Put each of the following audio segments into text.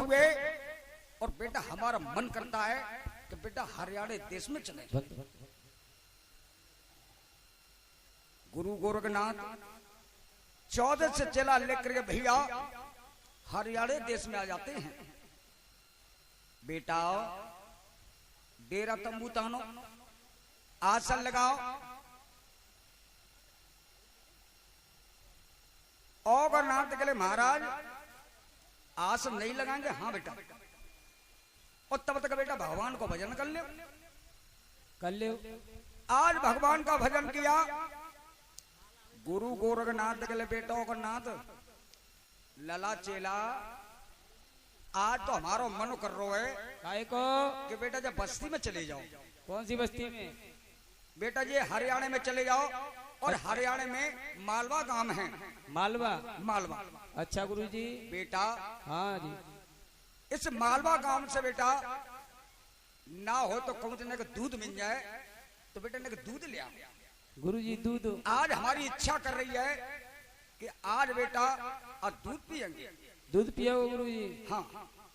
हुए और बेटा हमारा मन करता है कि बेटा हरियाणा देश में चले। गुरु गोरखनाथ 14 से चेला लेकर के भैया हरियाणा देश में आ जाते हैं। बेटा डेरा तंबू तानो, आसन लगाओ, और नाथ के लिए महाराज आसन नहीं लगाएंगे। हाँ बेटा, और तब तक बेटा भगवान को भजन कर ले। आज भगवान का भजन किया गुरु गोरखनाथ के लिए। बेटा गोरखनाथ लला चेला, आज तो हमारा मन कर रहा है काय को कि बेटा जब बस्ती में चले जाओ। कौन सी बस्ती में? बेटा ये हरियाणा में चले जाओ, और हरियाणा में मालवा गांव है। मालवा? मालवा। अच्छा गुरुजी। बेटा हाँ जी। इस मालवा गांव से बेटा ना हो तो कहते दूध मिल जाए, तो बेटा ने दूध ले आ। गुरुजी दूध आज हमारी इच्छा कर रही है कि आज बेटा और दूध पियेंगे। दूध पियोगे गुरुजी? हाँ।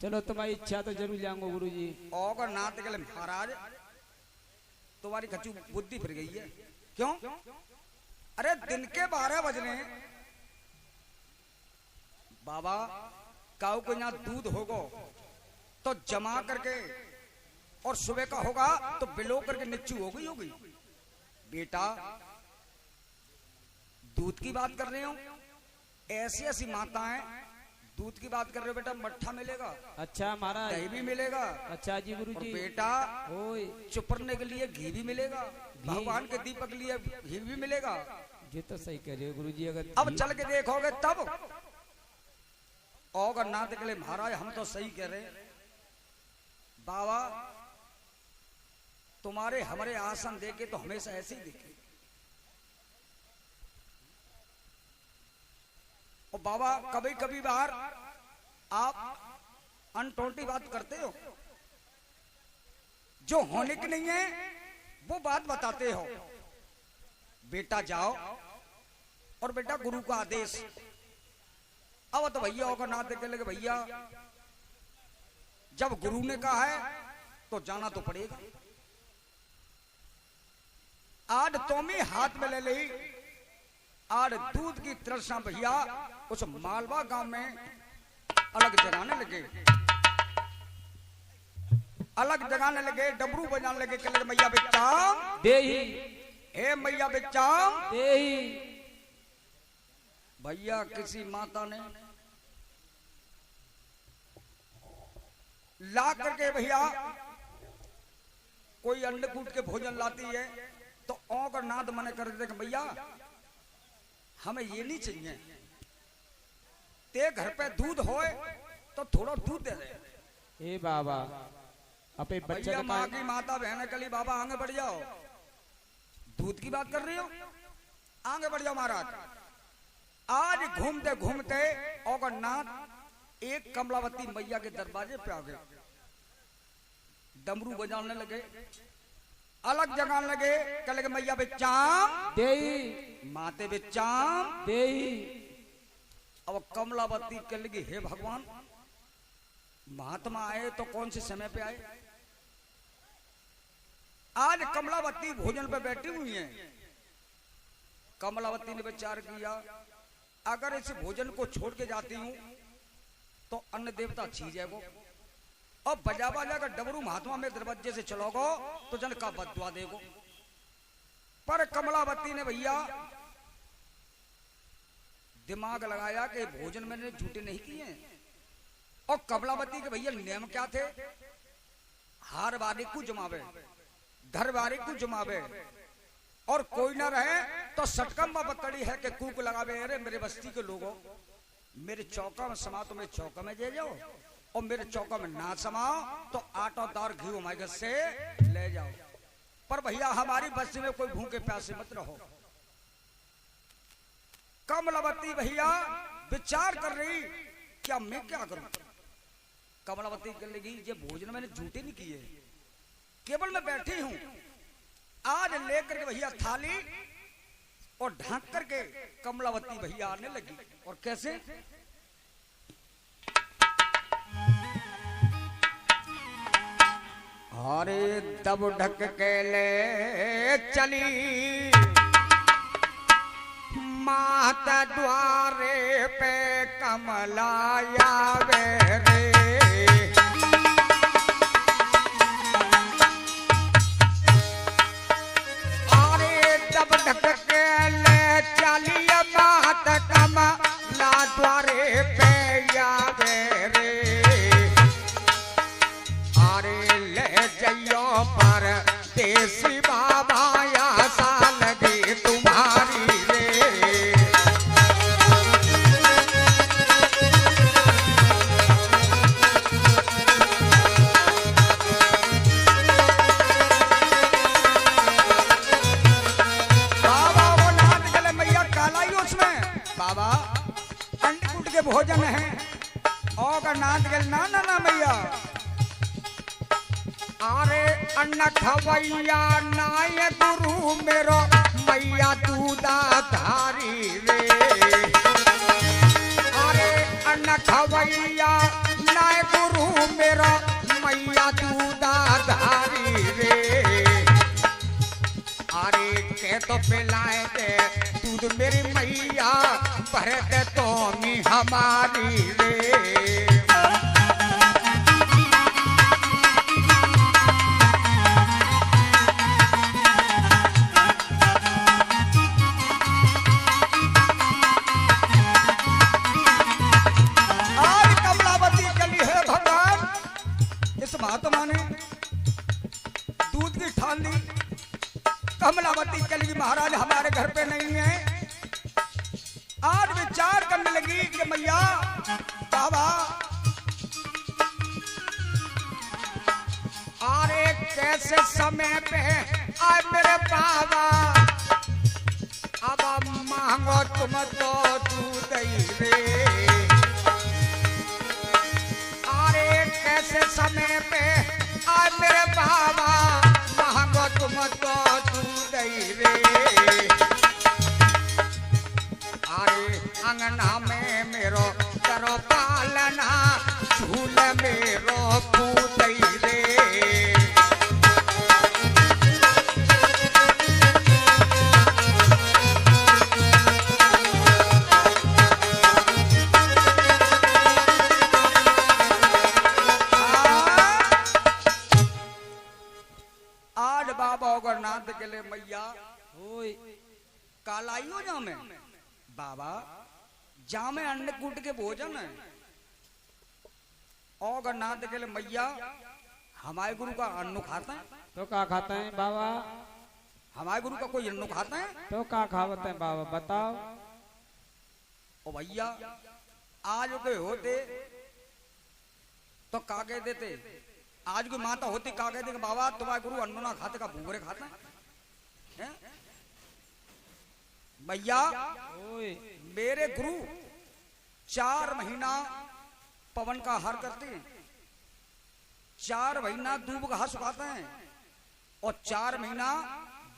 चलो तुम्हारी इच्छा तो जरूर जाऊंगा गुरुजी। और नाथ के लिए महाराज तुम्हारी कच्ची बुद्धि फिर गई है। क्यों? अरे दिन के 12 बजने बाबा काऊ को यहाँ दूध होगा तो जमा करके, और सुबह का होगा तो बिलो करके निच्चू होगी। बेटा दूध की बात कर रहे हो, ऐसी ऐसी माताएं दूध की बात कर रहे हो। बेटा मट्ठा मिलेगा। अच्छा महाराज। दही भी मिलेगा। अच्छा जी गुरुजी। बेटा ओए चुपरने के लिए घी भी मिलेगा, भगवान के दीपक के लिए घी भी मिलेगा। ये तो सही कह रहे हो गुरुजी। अगर अब चल के देखोगे तब। और नाथ के लिए महाराज हम तो सही कह रहे बाबा, तुम्हारे हमारे आसन देखे तो हमेशा ऐसे ही देखे। और बाबा कभी कभी बार आप अनटोटी बात करते हो, जो होने की नहीं है वो बात बताते हो। बेटा जाओ, और बेटा गुरु का आदेश। अब तो भैया होगा ना देख लगे भैया, जब गुरु ने कहा है तो जाना तो पड़ेगा। आज तुम ही हाथ में ले ली। आज दूध की तृष्णा भैया उस मालवा गांव में अलग जगाने लगे, अलग जगाने लगे, डबरू बजाने लगे। कहने मैया बेचाम देही, हे मैया बेचाम देही। भैया किसी माता ने ला करके भैया कोई अन्नकूट के भोजन लाती है तो और नाद मने कर देते कि भैया हमें ये नहीं चाहिए, ते घर पे दूध होए तो थोड़ा दूध दे दे। ए बाबा अपने बच्चे भैया माँ की माता बहन कली बाबा आगे बढ़ जाओ। दूध की बात कर रही हो, आगे बढ़ जाओ महाराज। आज घूमते घूमते और नाथ एक कमलावती मैया के दरवाजे पे आ गए। डमरू बजाने लगे, अलग जगाने लगे। कह लगे मैया बेचाम देही, माते बेचाम देही। अब कमलावती कह लगी हे भगवान, महात्मा आए तो कौन से समय पे आए। आज कमलावती भोजन पे बैठी हुई है। कमलावती ने विचार किया अगर इस भोजन को छोड़ के जाती हूं तो अन्न देवता छी जाएगो, और बजा बजा कर डबरू महात्मा में दरवाजे से चलोगो तो जन का बदुआ देगो। पर कमलावती ने भैया दिमाग लगाया कि भोजन मैंने झूठे नहीं किए। और कमलावती के भैया नियम क्या थे, हार वारे को जमावे, घर वारे को जमावे, और कोई ना रहे तो सटकम्बा बकड़ी है कि कूक लगावे। अरे मेरे बस्ती के लोगों, मेरे चौका में समा तो मेरे चौका में दे जाओ, और मेरे चौका में ना समाओ तो आटा दार घी हमारे घर से ले जाओ। पर भैया हमारी बस्ती में कोई भूखे प्यासे मत रहो। कमलावती भैया विचार कर रही क्या मैं क्या करूं। कमलावती कर लेगी ये भोजन मैंने झूठे नहीं किए, केवल मैं बैठी हूं। आज लेकर के भैया थाली और ढांक करके कमलावती भैया आने लगी। और कैसे तब ढक के ले चली माता द्वारे पे कमलाया वे रे। अरे तब ढक के ले चली माता कमला द्वारे पे आवे रे। अरे ले जइयो पर देसी बाबा या साल दी तुम्हारी रे। बाबा वो नाथ गले मैया कालाई उसमें बाबा अंडकुट के भोजन है और नाथ गल ना ना ना मैया। अरे अन्न खवैया नाय गुरु मेरो मैया दूधा धारी रे। अरे अन्न खवैया नाय गुरु मेरो मैया दूधा धारी रे। अरे के तो पिलाए दे दूध मेरी मैया भर दे तो मी हमारी रे। महात्मा ने दूध की ठान ली। कमलावती चली महाराज हमारे घर पे नहीं है। आज विचार करने लगी कि मैया बाबा अरे कैसे समय पे आए मेरे बाबा। अब मांगो तुम तो दूध ही रे। कैसे समय पे आए मेरे बाबा मांगो तुम तो दूध ही रे। अरे अंगना में मेरो करो पालना झूल मेरो पूत ही रे। नाथ के लिए मैया कालाइयो जामे बाबा जामे अन्नकूट के भोजन है। और नाथ के लिए मैया हमारे गुरु का अन्न खाता है तो क्या खाता है बाबा। हमारे गुरु का कोई अन्न खाता है तो क्या खावत है बाबा बताओ। ओ भैया आज के होते तो का कह देते। आज कोई माता होती का कहते बाबा तुम्हारे गुरु अन्न ना खाते का भूगरे खाता है। भैया मेरे गुरु 4 महीना पवन का आहार करते हैं, 4 महीना दूब का घास सुखाते हैं और 4 महीना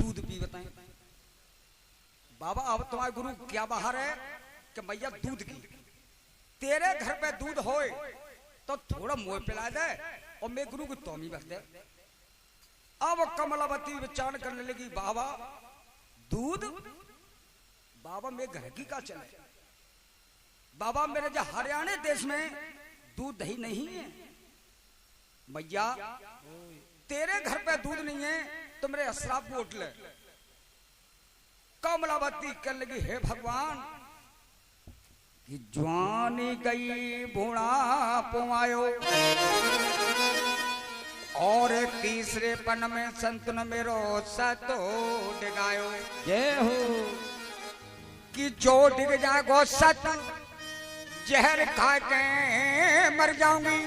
दूध पीते हैं। बाबा अब तुम्हारे गुरु क्या बाहर है कि भैया दूध की तेरे घर पे दूध होए तो थोड़ा मोह पिला दे और मैं गुरु को तोमी बस दे। अब कमलावती विचार करने लगी बाबा दूध बाबा मैं घर की का चले। बाबा मेरे जो हरियाणा देश में दूध दही नहीं है। भैया तेरे घर पे दूध नहीं है तो मेरे अशराफ को उठ ले। कमलावती कहने लगी हे भगवान कि जवानी गई बूढ़ा पुआयो और तीसरे पन में संतन मेरो सतो डिगायो। जय हो कि जो डिग जागो सत जहर खा के मर जाऊंगी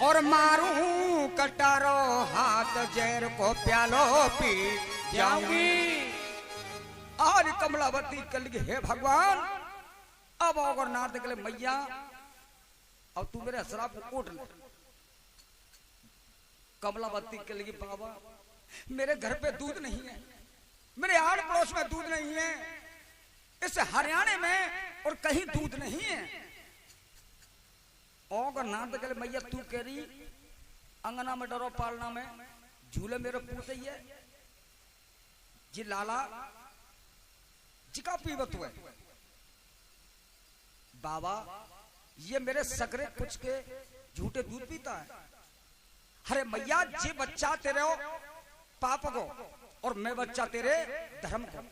और मारूं कटारो हाथ जहर को प्यालो पी जाऊंगी। और कमलावती कल की हे भगवान अब अगर नाथ के लिए मैया अब तू मेरे अशराफ को कोट ले। कमलावती के लिए बाबा मेरे घर पे दूध नहीं है, मेरे आड़ पड़ोस में दूध नहीं है, इस हरियाणा में और कहीं दूध नहीं है। और नाथ के लिए मैया तू कह रही अंगना में डरो पालना में झूले मेरे पूछे है जी लाला जिका पीवत हुए बाबा ये मेरे सकरे कुछ के झूठे दूध पीता है। अरे मैया जी बच्चा तेरे हो पाप को और मैं बच्चा तेरे धर्म को।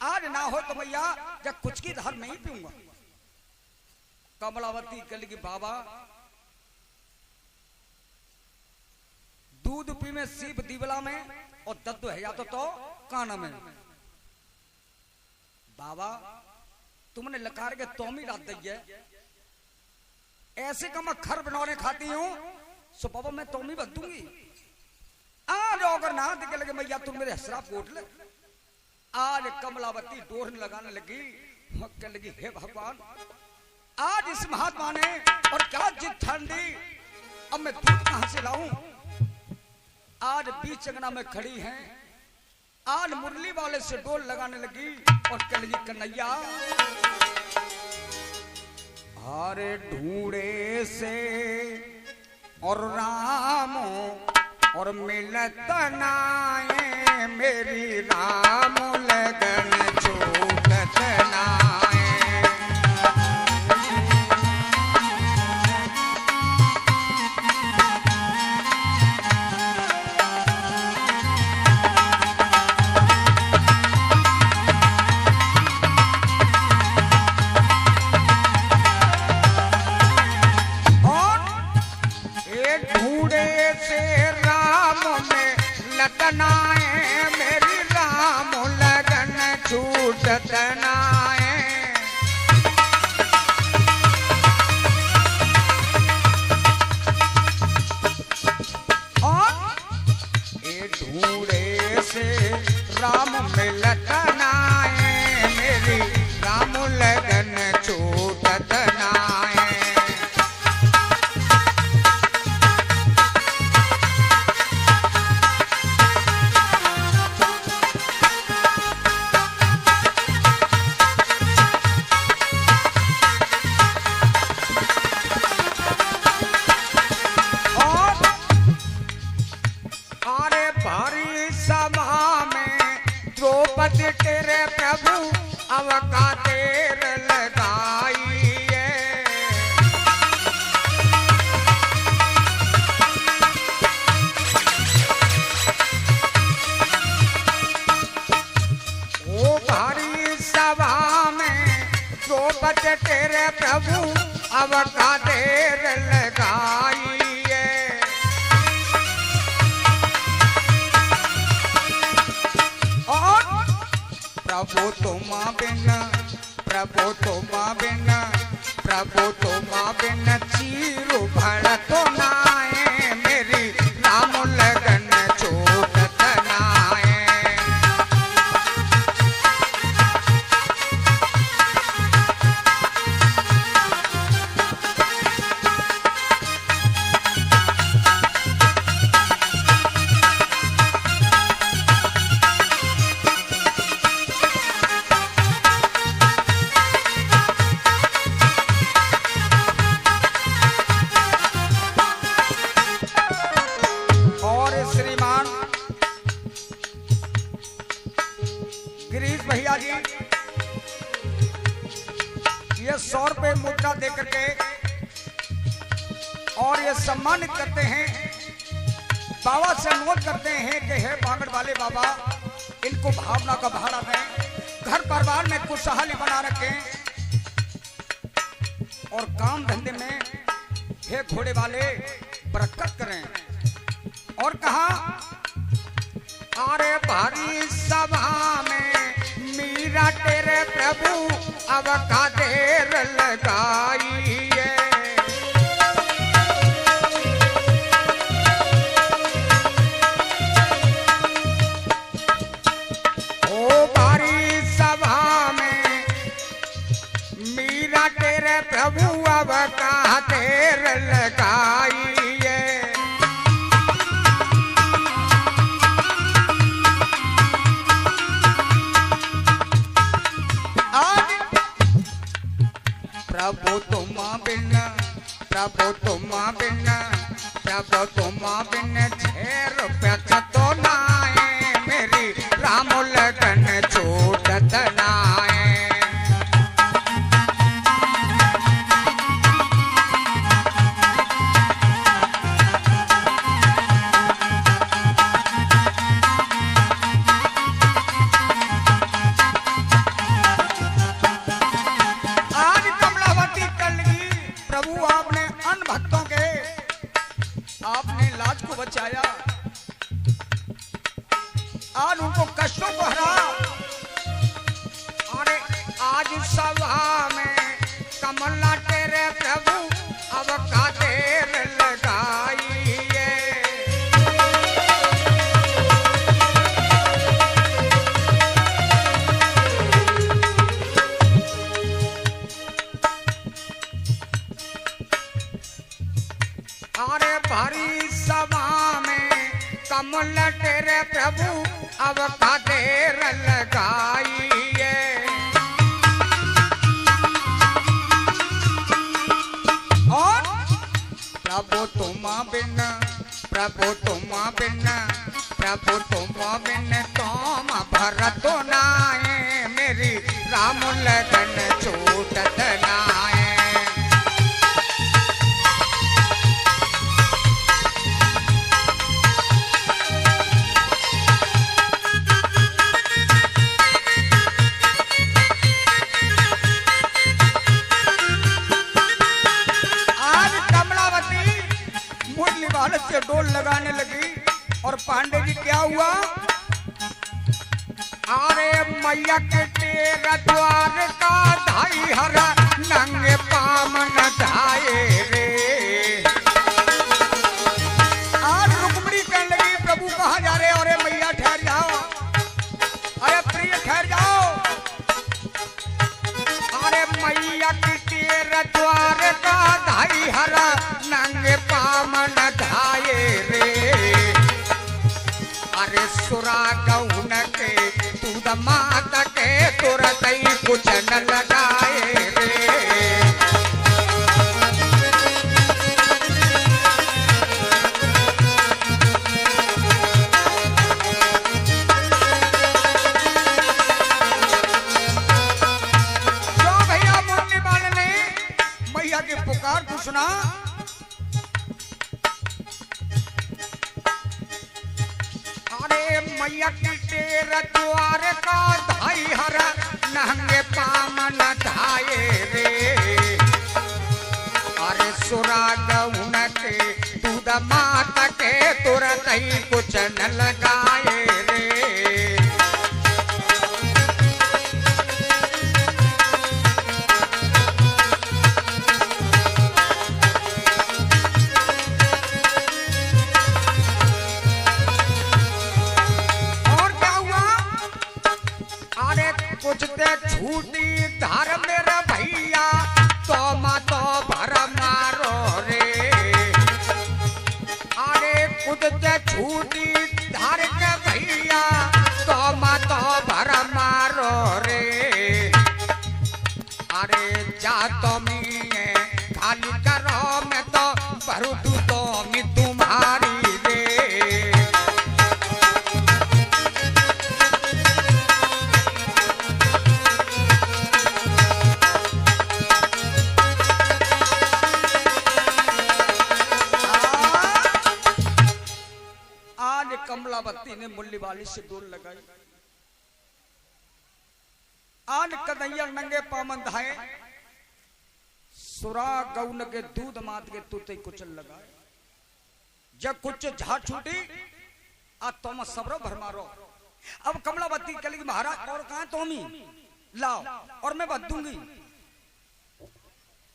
आज ना हो तो मैया जब कुछ की धर्म नहीं पीऊंगा। कमलावती कल की बाबा दूध पी में सीप दीवला में और दद्दू है या तो काना में। बाबा तुमने लकार के तोमी रात दी है ऐसे का मैं खर बनौने खाती हूं सो बाबा मैं तोमी बदूंगी। आज अगर ना दिखे लगे मैया तुम मेरे हसरा कोट ले। आज कमलावती डोर लगाने लगी कहने लगी हे भगवान आज इस महात्मा ने और क्या जिद ठंडी अब मैं दूध कहां से लाऊं। आज बीच अंगना में खड़ी हैं आज मुरली वाले से डोल लगाने लगी और कह लगी कन्हैया हरे ढूंढे से और राम और मिलत नाए मेरी राम लगन छूटत नाए। नाए मेरी राम लगन छूटत नाए। और ढूंढे से राम मिलत नाए मेरी राम लगन छूटत नाए। तेरे प्रभु अवका देर लगाई है। ओ भारी सभा में द्रौपद तेरे प्रभु अवका देर लगाई है। प्रभु तुमा बिन प्रभु तुमा बिन चीरू भड़ तो नाए मेरी राम लगन छूटत नाए। भैया जी ये 100 रुपए मुद्रा देकर के और ये सम्मानित करते हैं बाबा से अनुरोध करते हैं कि हे बांगड़ वाले बाबा इनको भावना का भाड़ा दें घर परिवार में खुशहाली बना रखें और काम धंधे में हे घोड़े वाले बरकत करें। और कहा अरे भारी सभा में मीरा तेरे प्रभु अब का देर लगाई है। ओ भारी सभा में मीरा तेरे प्रभु अब का देर लगाई है। प्रभु तुमा बिन 6 रुपया अरे भारी सभा में कमल तेरे प्रभु अब का देर लगाइए। और प्रभु तुम बिन प्रभु तुम बिन प्रभु तुम बिन तुम भरत नाए मेरी राम लगन छूटत नाए। से डोल लगाने लगी और पांडे जी क्या हुआ? अरे मैया के तेरा द्वार का धाई हरा नंगे पामन धाये रे। आज रुक्मिणी कहने लगी प्रभु कहाँ जा रहे? अरे मैया ठहर जाओ, अरे प्रिय ठहर जाओ। अरे मैया के तेरा द्वार का धाई हरा नंगे पामन धाये रे। अरे सुरा गौन के तू माता के तुरंत ही कुछ न लगाए रे। जो भैया मुन्नी बाल ने मैया की पुकार को सुना, मैया की तेरा द्वार का धाई हरा नंगे पामन धाये रे। अरे सुरा गौन के दूध माता के तुरंत ही कुछ न लगाए रे। छूटी धार मेरा भैया तो मा तो भर मारो रे। अरे खुद से छूटी धार के भैया तो मा तो भर मारो रे। अरे जा तो मी खाली करो मैं तो भरू तू तो मी तुम्हारी रे। कमलावती ने मुल्ली वाली से डोल लगाई। आन कन्हैया नंगे पामन धाए सुरा गौन के दूध मात के तूते कुचल लगाए। जब कुछ झाड़ छूटी आ तुम सबरो भर मारो। अब कमलावती कली महाराज और कहा तोमी लाओ और मैं बद दूंगी।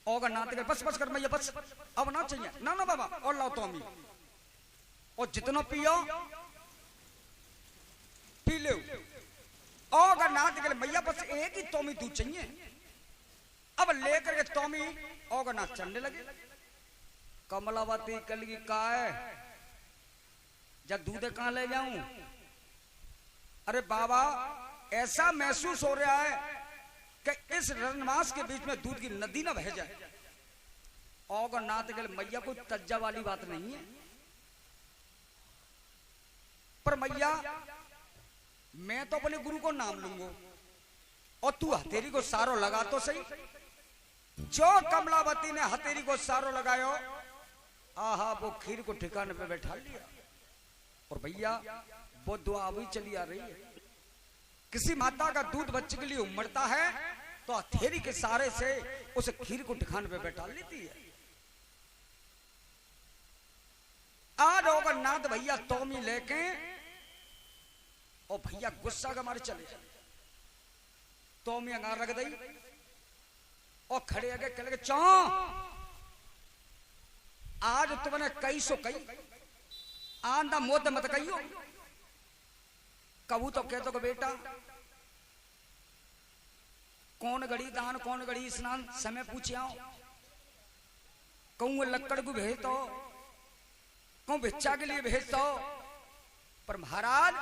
और नाते के बस बस कर मैं ये बस अब ना चाहिए ना ना बाबा और लाओ तोमी और जितना पियो पी ले। और अगर ना दिखे मैया बस एक ही तोमी दूध चाहिए। अब लेकर के तोमी और ना चलने लगे। कमलावती कलगी का है जब दूध कहां ले जाऊं? अरे बाबा ऐसा महसूस हो रहा है कि इस रनमास के बीच में दूध की नदी ना बह जाए। और ना दिखे मैया कोई तज्जा वाली बात नहीं है, पर मैया मैं तो अपने गुरु को नाम लूंगा और तू हथेरी को सारो लगा तो सही। जो कमलावती ने हथेरी को सारो लगायो, आहा वो खीर को ठिकाने पे बैठा लिया। और भैया वो दुआ अभी चली आ रही है। किसी माता का दूध बच्चे के लिए उमड़ता है तो हथेरी के सहारे से उस खीर को ठिकाने पे बैठा लेती है। आज होगा नाथ भैया तोमी लेके और भैया गुस्सा का मारे चले तोमी अंगार रख दई और खड़े आगे कह लगे चौ आज तुमने कई सो कई आंदा मोद मत कहियो। कबू तो कह तो बेटा कौन गड़ी दान कौन गड़ी स्नान समय पूछे आओ कहूँ लक्कड़ को भेज तो कहूं भिक्षा के लिए भेज दो, पर महाराज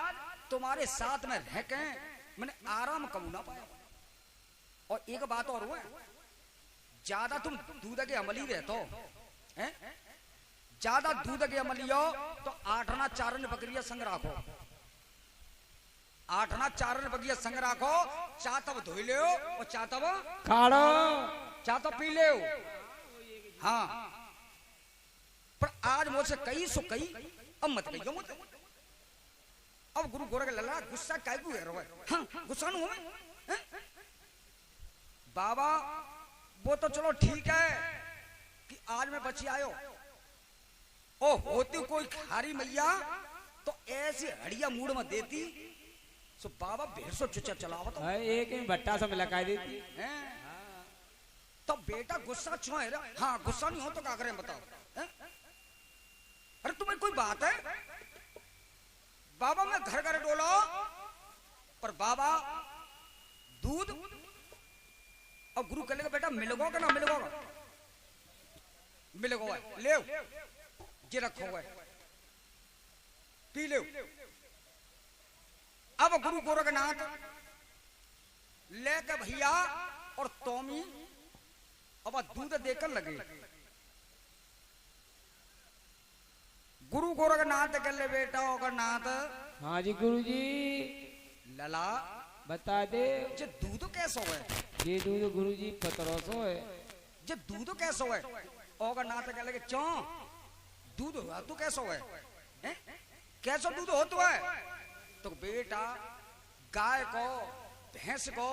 तुम्हारे साथ में रह के मैंने आराम कबू ना पाया। और एक बात और हुआ, ज्यादा तुम दूध के अमली रहते हो, ज्यादा दूध के अमली हो तो 8 आना 4 आने बकरियां संग रखो, 8 आना 4 आने बकरियां संग रखो, चाह तब धोई ले और चाह तब खा लो, चाह तब पी ले। हाँ, पर आज मुझसे कई सो कई, अब मत कहियो मुझे। अब गुरु गोरख लल्ला गुस्सा काय को है? हाँ, गुस्सा नहीं हुए बाबा, वो तो चलो ठीक है कि आज मैं बची आयो, ओ होती कोई खारी मैया तो ऐसी हड़िया मूड में देती सो बाबा भेड़सो चुचा चलावा तो एक ही भट्टा से लगा देती है। तो बेटा गुस्सा क्यों है? हाँ, गुस्सा नहीं हो तो क्या करें बताओ? अरे तुम्हें कोई बात है? बाबा मैं घर घर डोलो, पर बाबा दूध। और गुरु कह लेगा बेटा मिलोगा कि ना मिलोगा? मिलोगा, ले ये रखो हुआ पी लो। अब गुरु गोरखनाथ लेकर भैया और तोमी अब दूध देकर लगे। गुरु गोरखनाथ कह ले बेटा गोरखनाथ। हाँ जी गुरु जी। लला बता दे जे दूध कैसो है? ये दूध गुरु जी 1500 है। जे दूध कैसो है? गोरखनाथ कह लगे क्यों दूध हुआ तो कैसो है? कैसो दूध हो तो है? तो बेटा गाय को, भैंस को,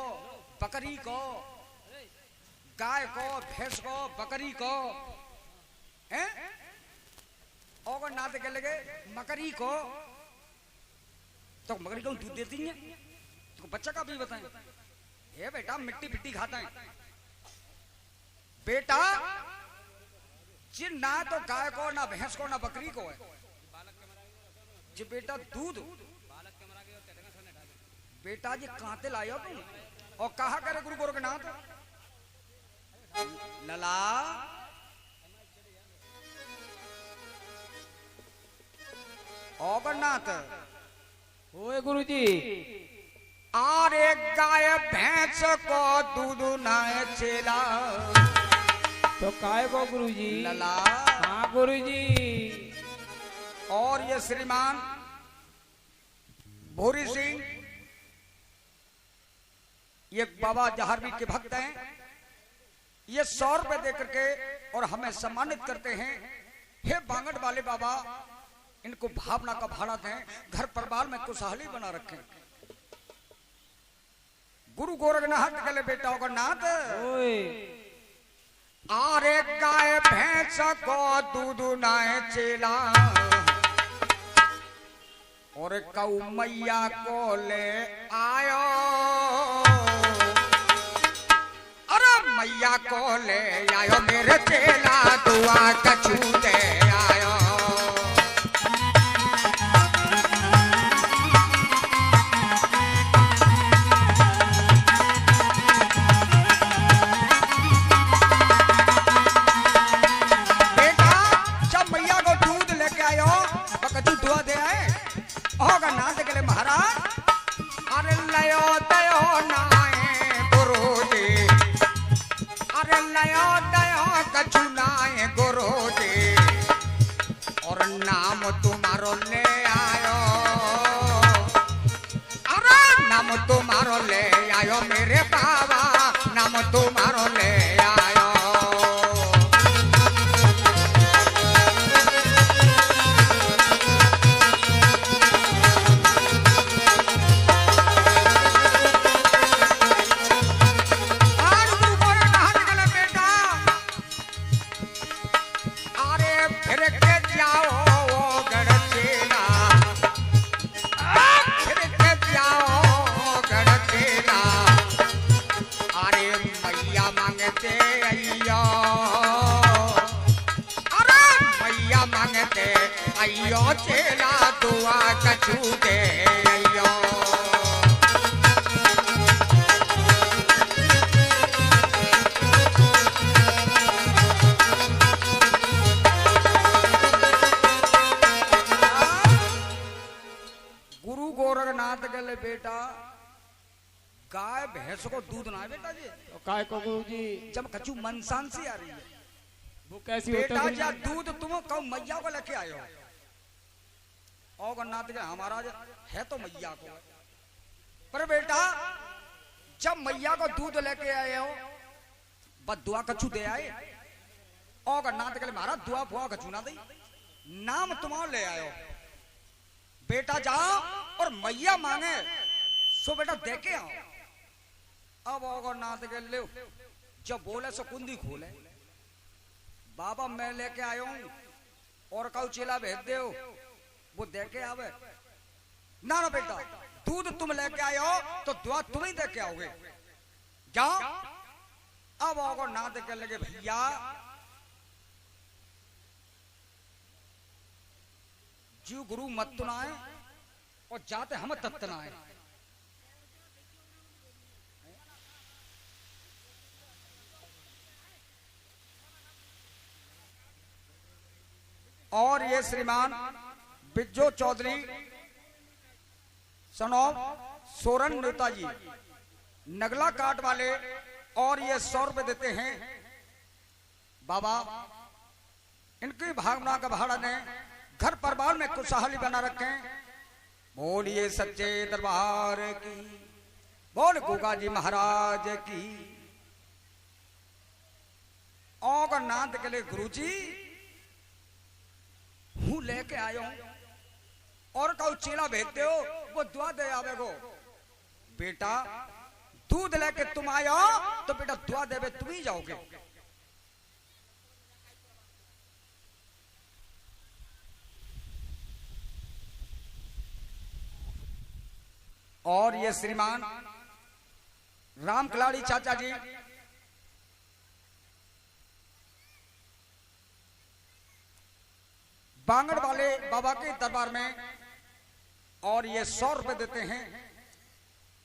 बकरी को, गाय को, भैंस को, बकरी को, हैं? और नाते के लगे मकरी को, तो मकरी को दूध देती है? तो बच्चा का भी बताएं, ये बेटा मिट्टी पिट्टी खाता है बेटा, जी ना तो गाय को, ना भैंस को, ना बकरी को है जी बेटा दूध। बेटा जी कांते लायो तुम? और कहा करे गुरु गोरखनाथ? लला गोरखनाथ ओए गुरु जी। आरे गाय भैंस को दूध ना चेला तो काय को गुरु जी? लला। हाँ गुरु जी। और ये श्रीमान भूरी सिंह, ये बाबा जहारवी के भक्त हैं, ये 100 रुपए दे करके और हमें सम्मानित करते हैं। हे बांगड़ वाले बाबा, इनको भावना का भाड़ा दें, घर परिवार में खुशहाली बना रखें। गुरु गोरखनाथ के लिए बेटा गोरखनाथ। ओए आरे गाय भैंस को दूध नाए चेला और कऊ मैया को ले आयो, अरे मैया को ले आयो मेरे चेला, दुआ कछू दे आयो। नाथ के लिए महाराज, अरे लयो दयो नाए गुरु जी, अरे लयो दयो कछु नाए गुरु जी, और नाम तुम्हारो ले आयो, अरे नाम तुम्हारो ले आयो मेरे बाबा, नाम तुम्हारो ले आयो। अयो चेला दुआ कछू दे अयो। ले बेटा गाय भैंस को दूध ना है बेटा जी। तो काय को गुरुजी? जब कछु मनसान सी आ रही है वो कैसी होता बेटा है या गुरुजी? दूध तुम कहो मैया को लेके आयो और नाथ हमारा है तो मैया को, पर बेटा जब मैया को दूध लेके आए हो बस दुआ कछु दे आए और नाथ के महाराज दुआ फुआ कछु ना दई, नाम तुम्हारा ले आयो बेटा जाओ और मैया मांगे सो बेटा दे के आओ। अब और नाथ के ले जब बोले सो कुंदी खोले बाबा मैं लेके आयो हूं और कहू चेला भेज दे वो दे के आवे ना ना बेटा दूध तुम लेके आए हो तो दुआ तुम ही दे के आओगे जाओ। अब और नाथ के लगे भैया जीव गुरु मत तुनाए और जाते हम तत्नाए। और ये श्रीमान बिज्जो चौधरी सनौर सोरन नेताजी नगला काट वाले और ये 100 रुपए देते हैं बाबा। इनकी भावना का भाड़ा ने घर परिवार में खुशहाली बना रखें। बोलिए सच्चे दरबार की, बोल गोगा जी महाराज की। और नाथ के लिए गुरु जी हूं लेके आयो और कहू चेला भेजते हो वो दुआ दे आवे गो बेटा दूध लेके तुम आयो तो बेटा दुआ देवे तुम ही जाओगे। और ये श्रीमान राम कलाड़ी चाचा जी बांगड़ वाले बाबा के दरबार में और ये 100 रुपए देते हैं,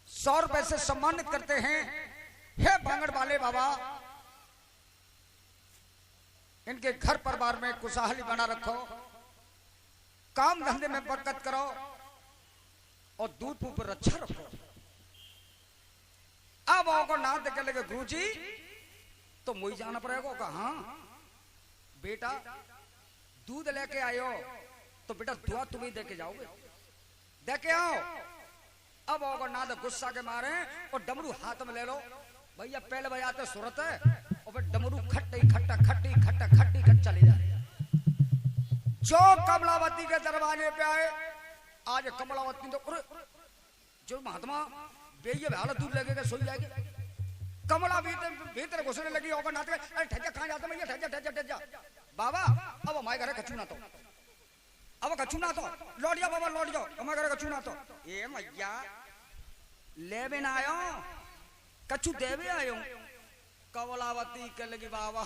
100 रुपए से सम्मानित करते हैं। हे बांगड़ वाले बाबा इनके घर परिवार में खुशहाली बना रखो, काम धंधे में बरकत करो और दूध फूफ पर अच्छा रखो। अब आओ ना देखे लगे गुरु जी तो मुझे जाना पड़ेगा। कहा बेटा दूध लेके आयो तो बेटा दुआ तुम ही देके जाओगे, देके आओ। अब आओ ना तो गुस्सा के मारे और डमरू हाथ में ले लो भैया, पहले बजाते सुरत है और फिर डमरू खट्टी खट्टा खट्टी खट्टा खट्टी खट चली जाए। जो कमलावती के दरवाजे पे आए आज कमलावती तो जो महात्मा बेये हालत दूध लगेगा सोई जाएगी। कमला भीतर घुसने लगी होगा नाथ अरे ठजा कहाँ जाता भैया, ठजा ठजा ठजा बाबा अब हमारे घर कछु ना तो, अब कछु ना तो लौट जाओ बाबा लौट जाओ, हमारे घर कछु ना तो। ए मैया ले भी ना आयो कछु देवे आयो। कमलावती के लगी बाबा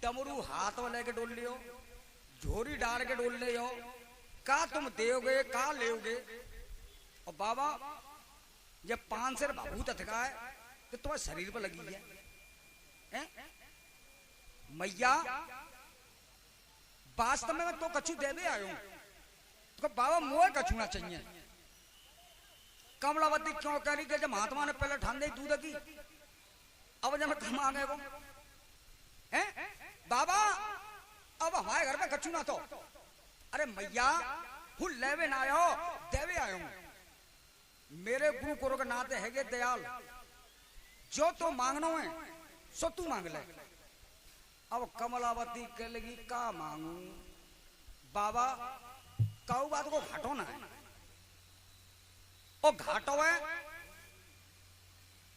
डमरू हाथ में लेके डोल लियो, झोरी डाल के डोल लियो, का तुम दोगे का लेोगे। और बाबा जब 5 सिर भूत थका है तो तुम्हारे शरीर पर लगी है मैया वास्तव में मैं तो कछु दे दे आयो तो बाबा मोए कछु ना चाहिए। कमलावती क्यों कह रही कि जब महात्मा ने पहले ठान दी दूध की अब जब कम आ गए वो बाबा अब हमारे घर में कछु ना तो। अरे मैया हूं लेवे ना आयो देवे आयो, मेरे गुरु गुरु के नाते है दयाल, जो तो मांगनो है सो तू मांग ले। अब कमलावती कह लगी का मांगू बाबा, कहू बात को घाटो ना है और घाटो है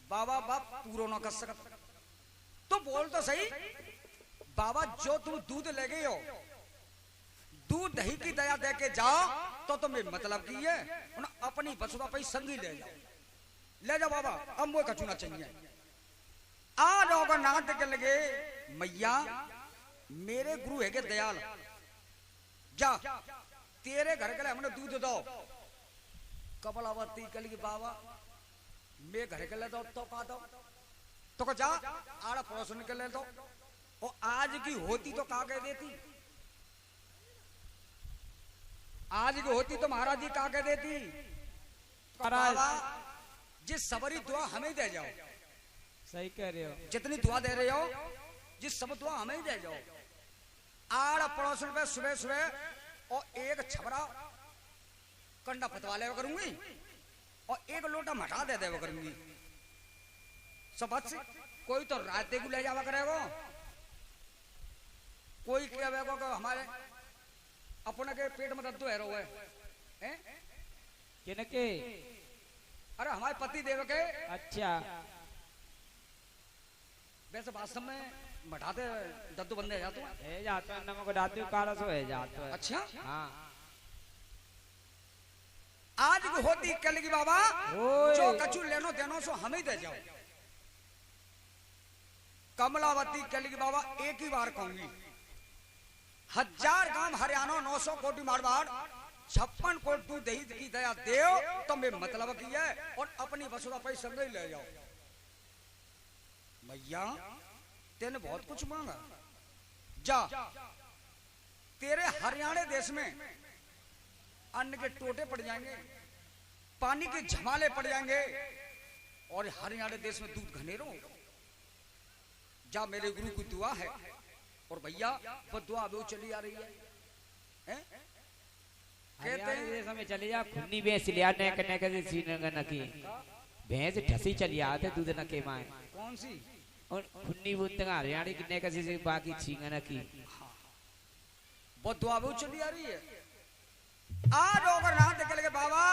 बाबा बाप पूरो ना कर सकत तो बोल तो सही बाबा। जो तुम दूध ले गए हो दूध दही की दया दे के जाओ तो तुम्हें मतलब की है अपनी बसुआ पे संगी ले जाओ, ले जाओ बाबा अब मुझे कछु ना चाहिए। आज होगा नाथ के लगे मैया मेरे गुरु है के दयाल, जा तेरे घर के लिए हमने दूध दो। कमलावती कल की बाबा मैं घर के लिए दो तो का दो तो जा आड़ा पड़ोस के ले दो। और आज की होती तो का कह देती, आज की होती तो महाराज जी का कह देती महाराज बाबा जिस सबरी दुआ हमें दे जाओ, सही कह रहे हो। जितनी दुआ दे रहे हो जिस सब दुआ हमें ही दे जाओ। आड़ पड़ोस में सुबह सुबह और एक छबरा कंडा फतवा ले करूंगी और एक लोटा मठा दे देवा करूंगी। सब से कोई तो राते को ले जावा करेगा, कोई कहेगा कि हमारे अपने के पेट में दर्द है रो है किनके? अरे हमारे पति देव के। अच्छा वैसे वास्तव में मठाते दद्दू बंदे जाते है जाता है नमक डालते काला सो है जाता है। अच्छा हाँ आज भी होती कल की बाबा ओए। जो कछु लेनो देनो सो हमें ही दे जाओ। कमलावती कल की बाबा एक ही बार कहूंगी, 1000 गांव हरियाणा 900 कोटि मारवाड़ 56 कोट तू दही की दया देव तो मैं मतलब की है और अपनी वसुधा पैसा संग ही ले जाओ। भैया तेने बहुत कुछ मांगा, जा तेरे हरियाणा देश में अन्न के टोटे पड़ जाएंगे, पानी के झमाले पड़ जाएंगे और हरियाणा देश में दूध घनेरो। जा मेरे गुरु की दुआ है और भैया वो दुआ वो चली आ रही है, कहते हैं देश में चले जा खुन्नी भैंस लिया नेक नेक से सीने न की भैंस ठसी चली आते दूध न के माए कौन सी और खुन्नी बुंदगा हरियाणी की नेक से बाकी छींगा न की वो दुआ वो चली आ रही है। आज होकर ना देख लगे बाबा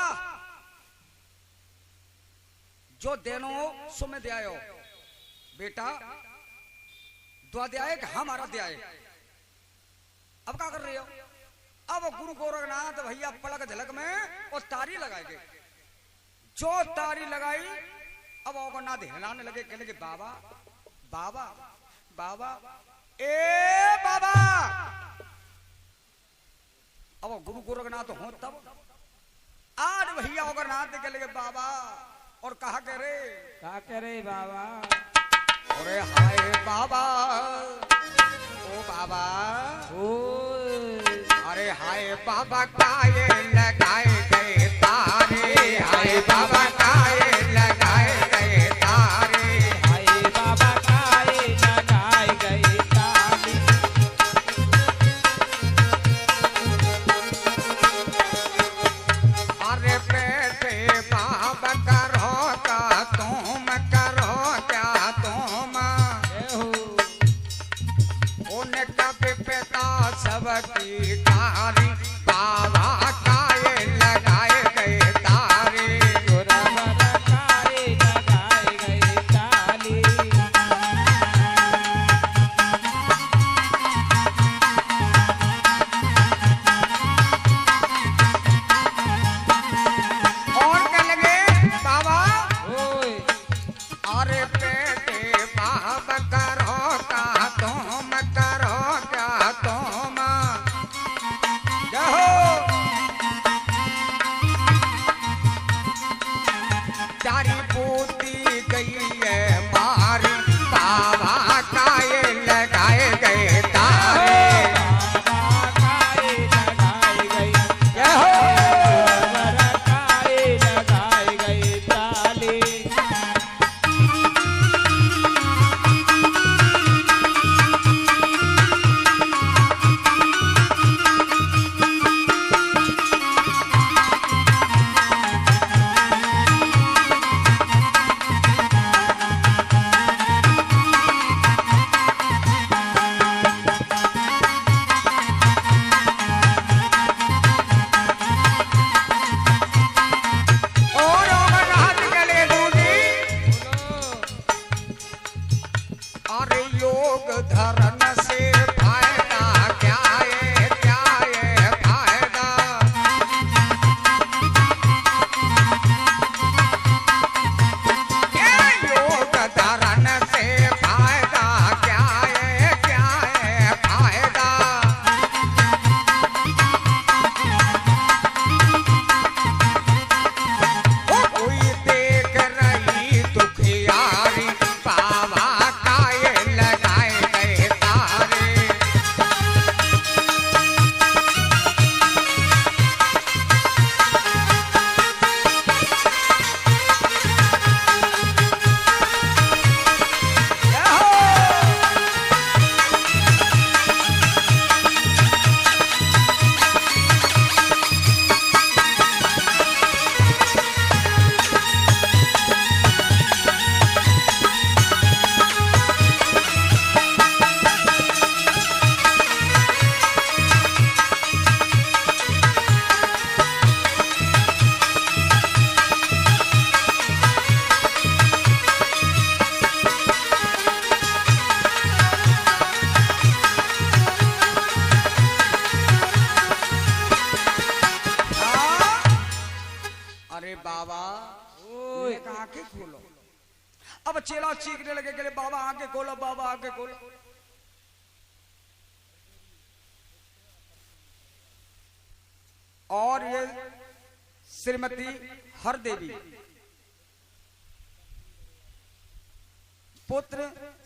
जो देनो सो में दे आयो बेटा, दुआ दे आए कि हमारा दे आए। अब क्या कर रही हो? अब गुरु गोरखनाथ भैया पलक झलक में और तारी लगाएंगे। जो तारी लगाई अब ओको ना हिलाने लगे, कहने लगे बाबा बाबा बाबा ए बाबा। अब गुरु गोरखनाथ हो तब आज भैया गोरखनाथ के लगे बाबा और कहा कह रे बाबा अरे हाय बाबा ओ बाबा ओ अरे हाय बाबा काये लगाए गए तारे, हाय बाबा काये लगाए गए तारे, हाय बाबा काये लगाए गए तारे। अरे पैसे बाबा करो का तुम करो क्या तुम, उनका पिता सबकी तारी, बाबा काये लगाए गए तारे, बाबा काये लगाए गए तारे। और क्या लगे बाबा ओए अरे बेटे बाप करो का तुम करो क्या तुम, जहो बाबा एक आंखें खोलो। अब चेला चीखने लगे कि बाबा आंखें खोलो, बाबा आंखें खोलो। और ये श्रीमती हरदेवी पुत्र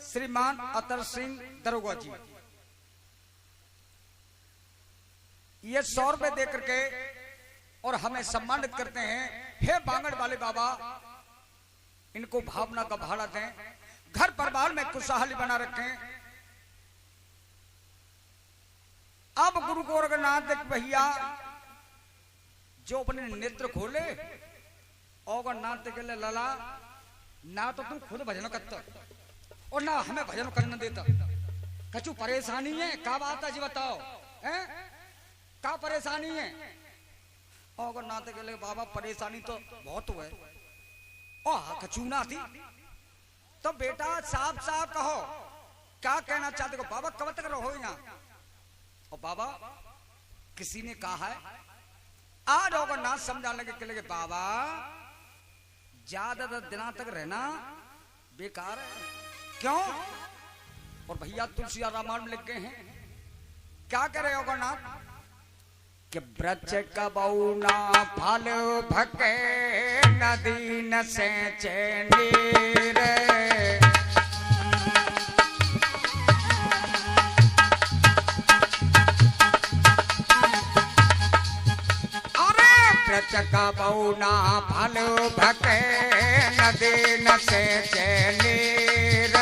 श्रीमान अतर सिंह दरोगा जी, ये 100 रुपए दे करके और हमें सम्मानित करते हैं। हे बांगड़ वाले बाबा, इनको भावना का भाड़ा दें, घर परिवार में खुशहाली बना रखें। अब गुरु गोरखनाथ भैया जो अपने नेत्र खोले और नाथ के लिए लला ना तो तुम खुद भजन करता और ना हमें भजन करने देता। कछु परेशानी है? क्या बात है जी बताओ, हैं? क्या परेशानी है? और नाथ के लिए बाबा परेशानी तो बहुत हुआ है। और कछु ना थी तो बेटा साफ साफ कहो क्या कहना चाहते हो? बाबा कब तक रहो यहाँ? और बाबा किसी ने कहा है आज होगा ना समझा लगे कि लगे बाबा ज्यादा दिनों तक रहना बेकार है। क्यों? और भैया तुलसी रामायण में लिख गए हैं, क्या कह रहे होगा ना कि ब्रज कबौना फल भके नदी न से चेनीर। ब्रज कबौना फल भके नदी न से चेनीर।